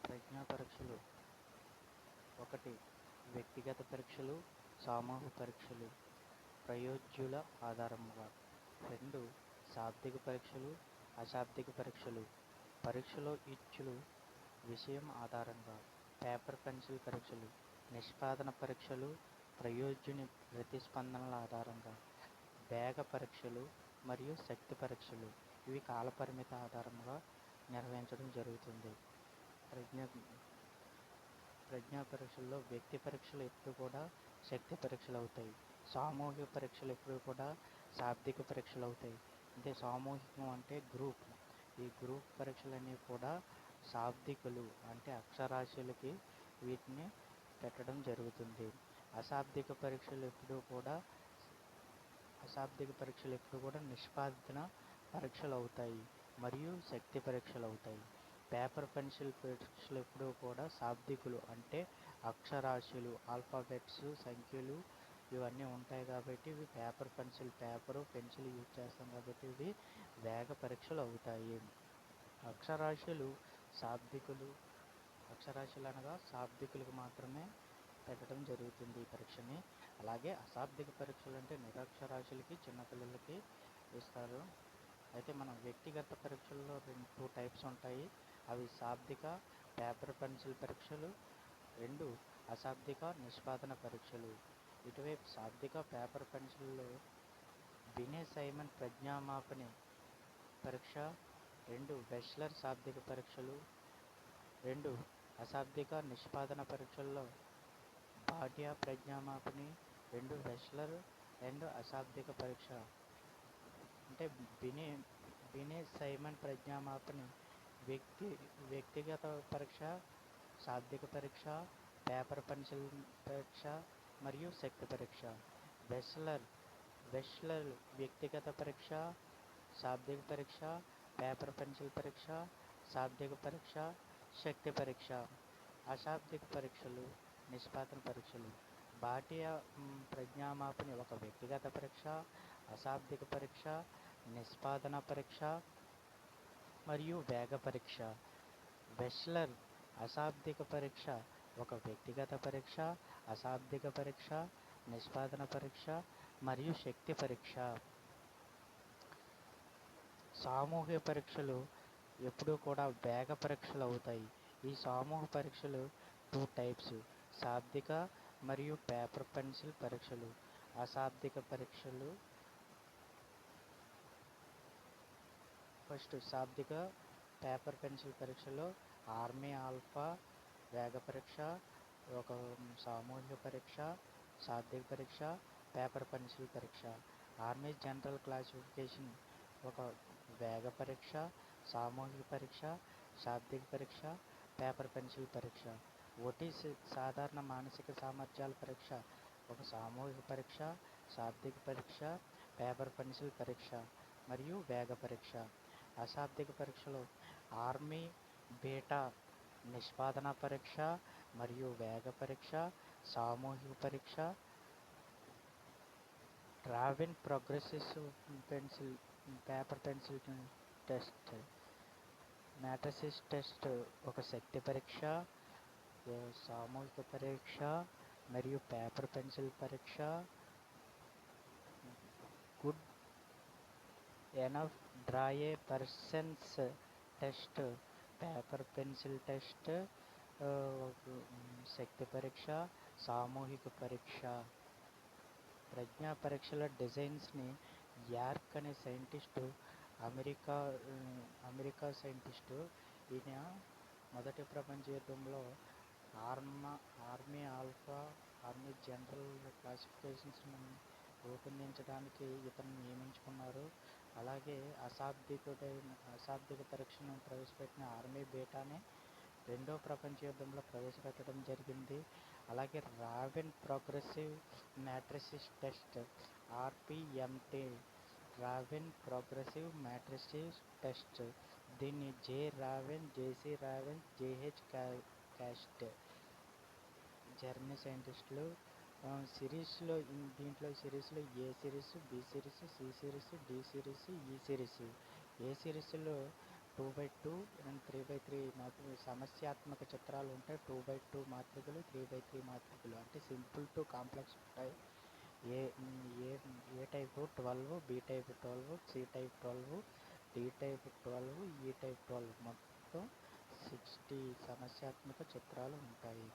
ప్రజ్ఞా పరీక్షలు ఒకటి వ్యక్తిగత పరీక్షలు, సామూహిక పరీక్షలు ప్రయోజ్యుల ఆధారముగా. 2 శాబ్దిక పరీక్షలు, అశాబ్దిక పరీక్షలు పరీక్షలో ఇచ్చులు విషయం ఆధారంగా. పేపర్ పెన్సిల్ పరీక్షలు, నిష్పాదన పరీక్షలు ప్రయోజ్యుని ప్రతిస్పందనల ఆధారంగా. వేగ పరీక్షలు మరియు శక్తి పరీక్షలు ఇవి కాలపరిమితి ఆధారంగా నిర్వహించడం జరుగుతుంది. ప్రజ్ఞా పరీక్షల్లో వ్యక్తి పరీక్షలు ఎప్పుడు కూడా శక్తి పరీక్షలు అవుతాయి. సామూహిక పరీక్షలు ఎప్పుడు కూడా శాబ్దిక పరీక్షలు అవుతాయి. అంటే సామూహికం అంటే గ్రూప్. ఈ గ్రూప్ పరీక్షలన్నీ కూడా శాబ్దికులు అంటే అక్షరాస్యులకి వీటిని పెట్టడం జరుగుతుంది. అశాబ్దిక పరీక్షలు ఎప్పుడు కూడా నిష్పాదన పరీక్షలు అవుతాయి మరియు శక్తి పరీక్షలు అవుతాయి. పేపర్ పెన్సిల్ పరీక్షలు ఎప్పుడు కూడా శాబ్దికులు అంటే అక్షరాస్యులు, ఆల్ఫాబెట్స్, సంఖ్యలు ఇవన్నీ ఉంటాయి కాబట్టి ఇవి పేపరు పెన్సిల్ యూజ్ చేస్తాం కాబట్టి ఇవి వేగ పరీక్షలు అవుతాయి. అక్షరాస్యులు అనగా శాబ్దికులకు మాత్రమే పెట్టడం జరుగుతుంది ఈ పరీక్షని. అలాగే అశాబ్దిక పరీక్షలు అంటే నిరక్షరాస్యులకి, చిన్నపిల్లలకి ఇస్తారు. అయితే మనం వ్యక్తిగత పరీక్షల్లో 2 టైప్స్ ఉంటాయి. అవి శాబ్దిక పేపర్ పెన్సిల్ పరీక్షలు, 2 అశాబ్దిక నిష్పాదన పరీక్షలు. ఇటువైపు శాబ్దిక పేపర్ పెన్సిల్లో బినే సైమన్ ప్రజ్ఞామాపని పరీక్ష, 2 వెస్లర్ శాబ్దిక పరీక్షలు. 2 అశాబ్దిక నిష్పాదన పరీక్షల్లో బాటియా ప్రజ్ఞామాపని, 2 వెస్లర్ అండ్ అశాబ్దిక పరీక్ష. అంటే బినే సైమన్ ప్రజ్ఞామాపని వ్యక్తిగత పరీక్ష, శాబ్దిక పరీక్ష, పేపర్ పెన్సిల్ పరీక్ష మరియు శక్తి పరీక్ష. వెస్లర్ వ్యక్తిగత పరీక్ష, శాబ్దిక పరీక్ష, పేపర్ పెన్సిల్ పరీక్ష, శాబ్దిక పరీక్ష, శక్తి పరీక్ష. అశాబ్దిక పరీక్షలు, నిష్పాదన పరీక్షలు. బాటియా ప్రజ్ఞామాపని ఒక వ్యక్తిగత పరీక్ష, అశాబ్దిక పరీక్ష, నిష్పాదన పరీక్ష మరియు వేగ పరీక్ష. వెస్లర్ అశాబ్దిక పరీక్ష ఒక వ్యక్తిగత పరీక్ష, అశాబ్దిక పరీక్ష, నిష్పాదన పరీక్ష మరియు శక్తి పరీక్ష. సామూహిక పరీక్షలు ఎప్పుడూ కూడా వేగ పరీక్షలు అవుతాయి. ఈ సామూహిక పరీక్షలు 2 టైప్స్: శాబ్దిక మరియు పేపర్ పెన్సిల్ పరీక్షలు. అశాబ్దిక పరీక్షలు ఫస్ట్ శాబ్దిక పేపర్ పెన్సిల్ పరీక్షలో ఆర్మీ ఆల్ఫా వేగ పరీక్ష, ఒక సామూహిక పరీక్ష, శాబ్దిక పరీక్ష, పేపర్ పెన్సిల్ పరీక్ష. ఆర్మీ జనరల్ క్లాసిఫికేషన్ ఒక వేగ పరీక్ష, సామూహిక పరీక్ష, శాబ్దిక పరీక్ష, పేపర్ పెన్సిల్ పరీక్ష. ఓటీస్ సాధారణ మానసిక సామర్థ్యాల పరీక్ష ఒక సామూహిక పరీక్ష, శాబ్దిక పరీక్ష, పేపర్ పెన్సిల్ పరీక్ష మరియు వేగ పరీక్ష. అశాబ్దిక పరీక్షలో ఆర్మీ బీటా నిష్పాదన పరీక్ష మరియు వేగ పరీక్ష, సామూహిక పరీక్ష. Raven progressive paper pencil test. Matrices test ఒక శక్తి పరీక్ష, సామూహిక పరీక్ష మరియు పేపర్ పెన్సిల్ పరీక్ష. Goodenough draw a person's test paper pencil test, శక్తి పరీక్ష, సామూహిక పరీక్ష. ప్రజ్ఞా పరీక్షల డిజైన్స్ని యార్క్ అనే సైంటిస్టు, అమెరికా సైంటిస్టు, ఈయన మొదటి ప్రపంచ యుద్ధంలో ఆర్మీ ఆల్ఫా, ఆర్మీ జనరల్ క్లాసిఫికేషన్స్ని రూపొందించడానికి ఇతను నియమించుకున్నారు. అలాగే అశాబ్దిక పరీక్షను ప్రవేశపెట్టిన ఆర్మీ బీటాని 2వ ప్రపంచ యుద్ధంలో ప్రవేశపెట్టడం జరిగింది. అలాగే Raven progressive matrices test RPMT, Raven progressive matrices test. దీన్ని JC Raven, JH Court Germany సైంటిస్టులు దీంట్లో సిరీస్లో A series, B series, C series, D series, E series A సిరీస్లో 2x2 అండ్ 3x3 సమస్యాత్మక చిత్రాలు ఉంటాయి. 2x2 మాత్రికలు, 3x3 మాత్రికలు అంటే సింపుల్ టు కాంప్లెక్స్ ఉంటాయి. A A type 12, B type 12, C type 12, D type 12, E type 12 మొత్తం 60 సమస్యాత్మక చిత్రాలు ఉంటాయి.